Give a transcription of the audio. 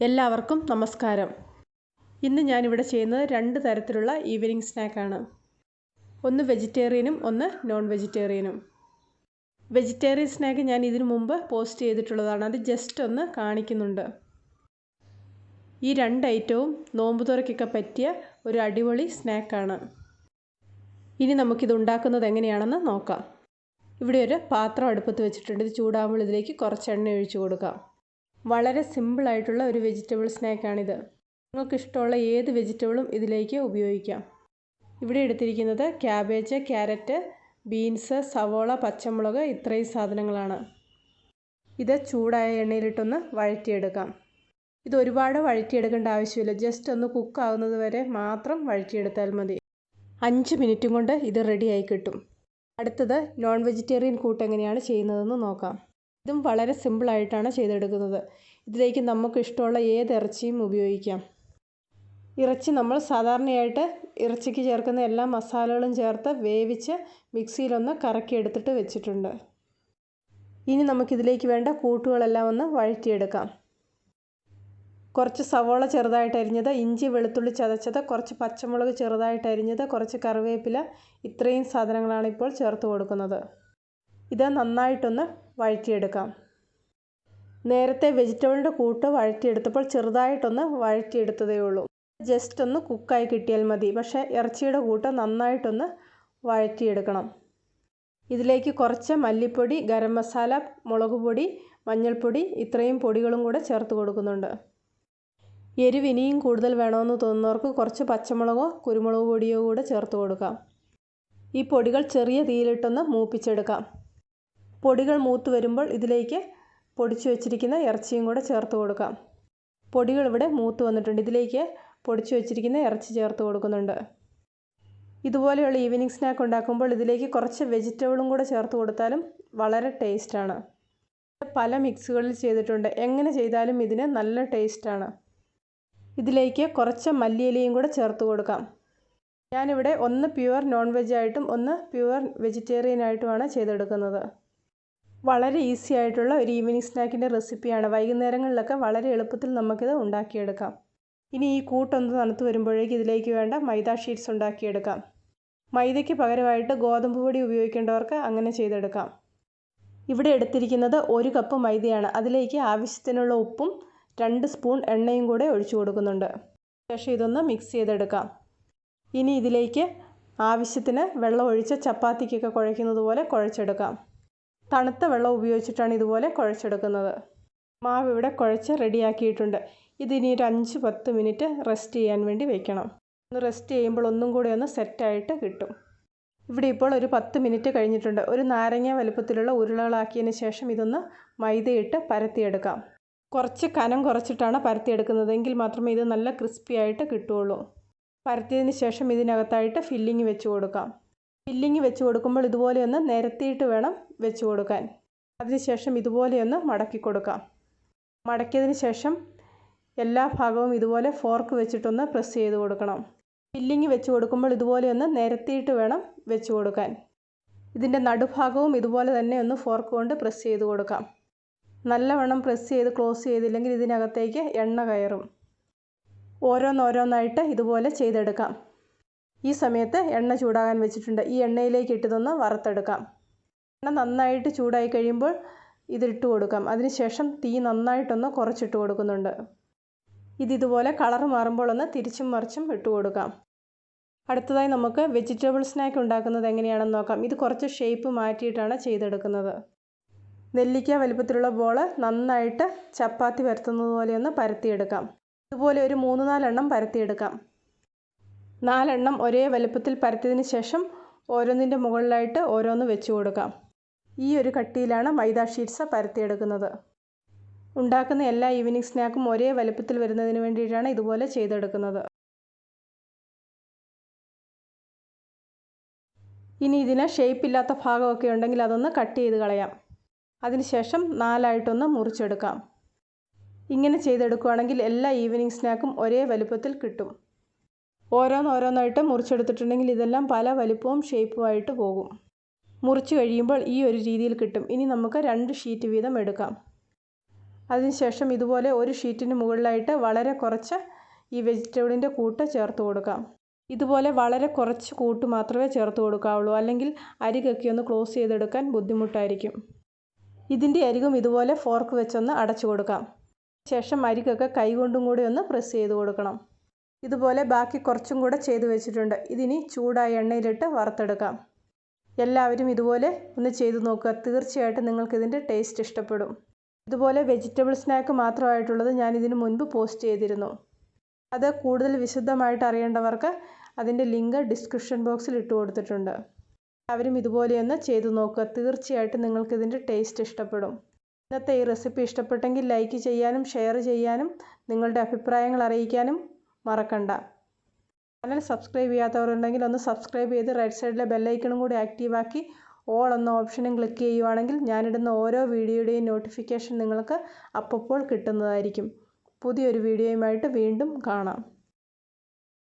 എല്ലാവർക്കും നമസ്കാരം. ഇന്ന് ഞാനിവിടെ ചെയ്യുന്നത് രണ്ട് തരത്തിലുള്ള ഈവനിങ് സ്നാക്കാണ്. ഒന്ന് വെജിറ്റേറിയനും ഒന്ന് നോൺ വെജിറ്റേറിയനും. വെജിറ്റേറിയൻ സ്നാക്ക് ഞാൻ ഇതിനു മുമ്പ് പോസ്റ്റ് ചെയ്തിട്ടുള്ളതാണ്. അത് ജസ്റ്റ് ഒന്ന് കാണിക്കുന്നുണ്ട്. ഈ രണ്ട് ഐറ്റവും നോമ്പുതുറയ്ക്കൊക്കെ പറ്റിയ ഒരു അടിപൊളി സ്നാക്കാണ്. ഇനി നമുക്കിത് ഉണ്ടാക്കുന്നത് എങ്ങനെയാണെന്ന് നോക്കാം. ഇവിടെ ഒരു പാത്രം അടുപ്പത്ത് വെച്ചിട്ടുണ്ട്. ഇത് ചൂടാകുമ്പോൾ ഇതിലേക്ക് കുറച്ച് എണ്ണ ഒഴിച്ചു കൊടുക്കാം. വളരെ സിമ്പിളായിട്ടുള്ള ഒരു വെജിറ്റബിൾ സ്നാക്കാണിത്. നിങ്ങൾക്ക് ഇഷ്ടമുള്ള ഏത് വെജിറ്റബിളും ഇതിലേക്ക് ഉപയോഗിക്കാം. ഇവിടെ എടുത്തിരിക്കുന്നത് ക്യാബേജ്, ക്യാരറ്റ്, ബീൻസ്, സവോള, പച്ചമുളക് ഇത്രയും സാധനങ്ങളാണ്. ഇത് ചൂടായ എണ്ണയിലിട്ടൊന്ന് വഴറ്റിയെടുക്കാം. ഇത് ഒരുപാട് വഴറ്റിയെടുക്കേണ്ട ആവശ്യമില്ല. ജസ്റ്റ് ഒന്ന് കുക്കാവുന്നത് വരെ മാത്രം വഴറ്റിയെടുത്താൽ മതി. 5 മിനിറ്റും കൊണ്ട് ഇത് റെഡിയായി കിട്ടും. അടുത്തത് നോൺ വെജിറ്റേറിയൻ കൂട്ട് എങ്ങനെയാണ് ചെയ്യുന്നതെന്ന് നോക്കാം. ഇതും വളരെ സിമ്പിളായിട്ടാണ് ചെയ്തെടുക്കുന്നത്. ഇതിലേക്ക് നമുക്ക് ഇഷ്ടമുള്ള ഏത് ഇറച്ചിയും ഉപയോഗിക്കാം. ഇറച്ചി നമ്മൾ സാധാരണയായിട്ട് ഇറച്ചിക്ക് ചേർക്കുന്ന എല്ലാ മസാലകളും ചേർത്ത് വേവിച്ച് മിക്സിയിലൊന്ന് കറക്കിയെടുത്തിട്ട് വെച്ചിട്ടുണ്ട്. ഇനി നമുക്കിതിലേക്ക് വേണ്ട കൂട്ടുകളെല്ലാം ഒന്ന് വഴറ്റിയെടുക്കാം. കുറച്ച് സവോള ചെറുതായിട്ട് അരിഞ്ഞത്, ഇഞ്ചി വെളുത്തുള്ളി ചതച്ചത്, കുറച്ച് പച്ചമുളക് ചെറുതായിട്ട് അരിഞ്ഞത്, കുറച്ച് കറിവേപ്പില, ഇത്രയും സാധനങ്ങളാണ് ഇപ്പോൾ ചേർത്ത് കൊടുക്കുന്നത്. ഇത് നന്നായിട്ടൊന്ന് വഴറ്റിയെടുക്കാം. നേരത്തെ വെജിറ്റബിളിൻ്റെ കൂട്ട് വഴറ്റിയെടുത്തപ്പോൾ ചെറുതായിട്ടൊന്ന് വഴറ്റിയെടുത്തതേ ഉള്ളൂ. ജസ്റ്റ് ഒന്ന് കുക്കായി കിട്ടിയാൽ മതി. പക്ഷേ ഇറച്ചിയുടെ കൂട്ട് നന്നായിട്ടൊന്ന് വഴറ്റിയെടുക്കണം. ഇതിലേക്ക് കുറച്ച് മല്ലിപ്പൊടി, ഗരം മസാല, മുളക് പൊടി, മഞ്ഞൾപ്പൊടി ഇത്രയും പൊടികളും കൂടെ ചേർത്ത് കൊടുക്കുന്നുണ്ട്. എരിവ് ഇനിയും കൂടുതൽ വേണമെന്ന് തോന്നുന്നവർക്ക് കുറച്ച് പച്ചമുളകോ കുരുമുളക് പൊടിയോ കൂടെ ചേർത്ത് കൊടുക്കാം. ഈ പൊടികൾ ചെറിയ തീയിലിട്ടൊന്ന് മൂപ്പിച്ചെടുക്കാം. പൊടികൾ മൂത്ത് വരുമ്പോൾ ഇതിലേക്ക് പൊടിച്ചു വെച്ചിരിക്കുന്ന ഇറച്ചിയും കൂടെ ചേർത്ത് കൊടുക്കാം. പൊടികൾ ഇവിടെ മൂത്ത് വന്നിട്ടുണ്ട്. ഇതിലേക്ക് പൊടിച്ചു വെച്ചിരിക്കുന്ന ഇറച്ചി ചേർത്ത് കൊടുക്കുന്നുണ്ട്. ഇതുപോലെയുള്ള ഈവനിങ് സ്നാക്ക് ഉണ്ടാക്കുമ്പോൾ ഇതിലേക്ക് കുറച്ച് വെജിറ്റബിളും കൂടെ ചേർത്ത് കൊടുത്താലും വളരെ ടേസ്റ്റാണ്. പല മിക്സുകളിൽ ചെയ്തിട്ടുണ്ട്. എങ്ങനെ ചെയ്താലും ഇതിന് നല്ല ടേസ്റ്റാണ്. ഇതിലേക്ക് കുറച്ച് മല്ലിയിലയും കൂടെ ചേർത്ത് കൊടുക്കാം. ഞാനിവിടെ ഒന്ന് പ്യുവർ നോൺ വെജ് ആയിട്ടും ഒന്ന് പ്യുവർ വെജിറ്റേറിയൻ ആയിട്ടുമാണ് ചെയ്തെടുക്കുന്നത്. വളരെ ഈസി ആയിട്ടുള്ള ഒരു ഈവനിങ് സ്നാക്കിൻ്റെ റെസിപ്പിയാണ്. വൈകുന്നേരങ്ങളിലൊക്കെ വളരെ എളുപ്പത്തിൽ നമുക്കിത് ഉണ്ടാക്കിയെടുക്കാം. ഇനി ഈ കൂട്ടൊന്ന് തണുത്ത് വരുമ്പോഴേക്ക് ഇതിലേക്ക് വേണ്ട മൈദ ഷീറ്റ്സ് ഉണ്ടാക്കിയെടുക്കാം. മൈദയ്ക്ക് പകരമായിട്ട് ഗോതമ്പ് പൊടി ഉപയോഗിക്കേണ്ടവർക്ക് അങ്ങനെ ചെയ്തെടുക്കാം. ഇവിടെ എടുത്തിരിക്കുന്നത് 1 കപ്പ് മൈദയാണ്. അതിലേക്ക് ആവശ്യത്തിനുള്ള ഉപ്പും 2 സ്പൂൺ എണ്ണയും കൂടെ ഒഴിച്ചു കൊടുക്കുന്നുണ്ട്. ശേഷം ഇതൊന്ന് മിക്സ് ചെയ്തെടുക്കാം. ഇനി ഇതിലേക്ക് ആവശ്യത്തിന് വെള്ളം ഒഴിച്ച് ചപ്പാത്തിക്കൊക്കെ കുഴയ്ക്കുന്നത് പോലെ കുഴച്ചെടുക്കാം. തണുത്ത വെള്ളം ഉപയോഗിച്ചിട്ടാണ് ഇതുപോലെ കുഴച്ചെടുക്കുന്നത്. മാവ് ഇവിടെ കുഴച്ച് റെഡിയാക്കിയിട്ടുണ്ട്. ഇതിനി ഒരു 5-10 മിനിറ്റ് റെസ്റ്റ് ചെയ്യാൻ വേണ്ടി വെക്കണം. ഒന്ന് റെസ്റ്റ് ചെയ്യുമ്പോൾ ഒന്നും കൂടി ഒന്ന് സെറ്റായിട്ട് കിട്ടും. ഇവിടെ ഇപ്പോൾ ഒരു 10 മിനിറ്റ് കഴിഞ്ഞിട്ടുണ്ട്. ഒരു നാരങ്ങ വലുപ്പത്തിലുള്ള ഉരുളകളാക്കിയതിന് ശേഷം ഇതൊന്ന് മൈദയിട്ട് പരത്തിയെടുക്കാം. കുറച്ച് കനം കുറച്ചിട്ടാണ് പരത്തിയെടുക്കുന്നത്. എങ്കിൽ മാത്രമേ ഇത് നല്ല ക്രിസ്പി ആയിട്ട് കിട്ടുകയുള്ളൂ. പരത്തിയതിന് ശേഷം ഇതിനകത്തായിട്ട് ഫില്ലിങ് വെച്ച് കൊടുക്കാം. ഫില്ലിങ് വെച്ച് കൊടുക്കുമ്പോൾ ഇതുപോലെ ഒന്ന് നിരത്തിയിട്ട് വേണം വെച്ച് കൊടുക്കാൻ. അതിനുശേഷം ഇതുപോലെയൊന്ന് മടക്കി കൊടുക്കാം. മടക്കിയതിന് ശേഷം എല്ലാ ഭാഗവും ഇതുപോലെ ഫോർക്ക് വെച്ചിട്ടൊന്ന് പ്രസ് ചെയ്ത് കൊടുക്കണം. ഫില്ലിങ് വെച്ച് കൊടുക്കുമ്പോൾ ഇതുപോലെയൊന്ന് നിരത്തിയിട്ട് വേണം വെച്ച് കൊടുക്കാൻ. ഇതിൻ്റെ നടുഭാഗവും ഇതുപോലെ തന്നെ ഒന്ന് ഫോർക്ക് കൊണ്ട് പ്രസ് ചെയ്ത് കൊടുക്കാം. നല്ലവണ്ണം പ്രസ് ചെയ്ത് ക്ലോസ് ചെയ്തില്ലെങ്കിൽ ഇതിനകത്തേക്ക് എണ്ണ കയറും. ഓരോന്നോരോന്നായിട്ട് ഇതുപോലെ ചെയ്തെടുക്കാം. ഈ സമയത്ത് എണ്ണ ചൂടാകാൻ വെച്ചിട്ടുണ്ട്. ഈ എണ്ണയിലേക്ക് ഇട്ടതൊന്ന് വറുത്തെടുക്കാം. എണ്ണ നന്നായിട്ട് ചൂടായി കഴിയുമ്പോൾ ഇതിട്ട് കൊടുക്കാം. അതിനുശേഷം തീ നന്നായിട്ടൊന്ന് കുറച്ചിട്ട് കൊടുക്കുന്നുണ്ട്. ഇതുപോലെ കളർ മാറുമ്പോൾ ഒന്ന് തിരിച്ചും മറിച്ചും ഇട്ട് കൊടുക്കാം. അടുത്തതായി നമുക്ക് വെജിറ്റബിൾ സ്നാക്ക് ഉണ്ടാക്കുന്നത് എങ്ങനെയാണെന്ന് നോക്കാം. ഇത് കുറച്ച് ഷേപ്പ് മാറ്റിയിട്ടാണ് ചെയ്തെടുക്കുന്നത്. നെല്ലിക്ക വലുപ്പത്തിലുള്ള ബോൾ നന്നായിട്ട് ചപ്പാത്തി പരത്തുന്നത് പോലെ ഒന്ന് പരത്തിയെടുക്കാം. ഇതുപോലെ ഒരു 3-4 എണ്ണം പരത്തിയെടുക്കാം. 4 എണ്ണം ഒരേ വലുപ്പത്തിൽ പരത്തിയതിന് ശേഷം ഓരോന്നിൻ്റെ മുകളിലായിട്ട് ഓരോന്ന് വെച്ച് കൊടുക്കാം. ഈ ഒരു കട്ടിയിലാണ് മൈദ ഷീറ്റ്സ് പരത്തിയെടുക്കുന്നത്. ഉണ്ടാക്കുന്ന എല്ലാ ഈവനിങ് സ്നാക്കും ഒരേ വലുപ്പത്തിൽ വരുന്നതിന് വേണ്ടിയിട്ടാണ് ഇതുപോലെ ചെയ്തെടുക്കുന്നത്. ഇനി ഇതിന് ഷേപ്പില്ലാത്ത ഭാഗമൊക്കെ ഉണ്ടെങ്കിൽ അതൊന്ന് കട്ട് ചെയ്ത് കളയാം. അതിനുശേഷം 4ആയിട്ടൊന്ന് മുറിച്ചെടുക്കാം. ഇങ്ങനെ ചെയ്തെടുക്കുകയാണെങ്കിൽ എല്ലാ ഈവനിങ് സ്നാക്കും ഒരേ വലുപ്പത്തിൽ കിട്ടും. ഓരോന്നോരോന്നായിട്ട് മുറിച്ചെടുത്തിട്ടുണ്ടെങ്കിൽ ഇതെല്ലാം പല വലുപ്പവും ഷേപ്പുമായിട്ട് പോകും. മുറിച്ച് കഴിയുമ്പോൾ ഈ ഒരു രീതിയിൽ കിട്ടും. ഇനി നമുക്ക് 2 ഷീറ്റ് വീതം എടുക്കാം. അതിനുശേഷം ഇതുപോലെ ഒരു ഷീറ്റിന് മുകളിലായിട്ട് വളരെ കുറച്ച് ഈ വെജിറ്റബിളിൻ്റെ കൂട്ട് ചേർത്ത് കൊടുക്കാം. ഇതുപോലെ വളരെ കുറച്ച് കൂട്ട് മാത്രമേ ചേർത്ത് കൊടുക്കാവുള്ളൂ, അല്ലെങ്കിൽ അരികൊക്കെ ഒന്ന് ക്ലോസ് ചെയ്തെടുക്കാൻ ബുദ്ധിമുട്ടായിരിക്കും. ഇതിൻ്റെ അരികും ഇതുപോലെ ഫോർക്ക് വെച്ചൊന്ന് അടച്ചു കൊടുക്കാം. ശേഷം അരികൊക്കെ കൈകൊണ്ടും കൂടി ഒന്ന് പ്രസ് ചെയ്ത് കൊടുക്കണം. ഇതുപോലെ ബാക്കി കുറച്ചും കൂടെ ചെയ്ത് വെച്ചിട്ടുണ്ട്. ഇതിനി ചൂടായ എണ്ണയിലിട്ട് വറുത്തെടുക്കാം. എല്ലാവരും ഇതുപോലെ ഒന്ന് ചെയ്ത് നോക്കുക. തീർച്ചയായിട്ടും നിങ്ങൾക്കിതിൻ്റെ ടേസ്റ്റ് ഇഷ്ടപ്പെടും. ഇതുപോലെ വെജിറ്റബിൾ സ്നാക്ക് മാത്രമായിട്ടുള്ളത് ഞാൻ ഇതിനു മുൻപ് പോസ്റ്റ് ചെയ്തിരുന്നു. അത് കൂടുതൽ വിശദമായിട്ട് അറിയേണ്ടവർക്ക് അതിൻ്റെ ലിങ്ക് ഡിസ്ക്രിപ്ഷൻ ബോക്സിൽ ഇട്ട് കൊടുത്തിട്ടുണ്ട്. എല്ലാവരും ഇതുപോലെയൊന്ന് ചെയ്തു നോക്കുക. തീർച്ചയായിട്ടും നിങ്ങൾക്കിതിൻ്റെ ടേസ്റ്റ് ഇഷ്ടപ്പെടും. ഇന്നത്തെ ഈ റെസിപ്പി ഇഷ്ടപ്പെട്ടെങ്കിൽ ലൈക്ക് ചെയ്യാനും ഷെയർ ചെയ്യാനും നിങ്ങളുടെ അഭിപ്രായങ്ങൾ അറിയിക്കാനും മറക്കണ്ട. ചാനൽ സബ്സ്ക്രൈബ് ചെയ്യാത്തവരുണ്ടെങ്കിൽ ഒന്ന് സബ്സ്ക്രൈബ് ചെയ്ത് റൈറ്റ് സൈഡിലെ ബെല്ലൈക്കണും കൂടി ആക്റ്റീവാക്കി ഓൾ എന്ന ഓപ്ഷനും ക്ലിക്ക് ചെയ്യുവാണെങ്കിൽ ഞാനിടുന്ന ഓരോ വീഡിയോയുടെയും നോട്ടിഫിക്കേഷൻ നിങ്ങൾക്ക് അപ്പോൾ കിട്ടുന്നതായിരിക്കും. പുതിയൊരു വീഡിയോയുമായിട്ട് വീണ്ടും കാണാം.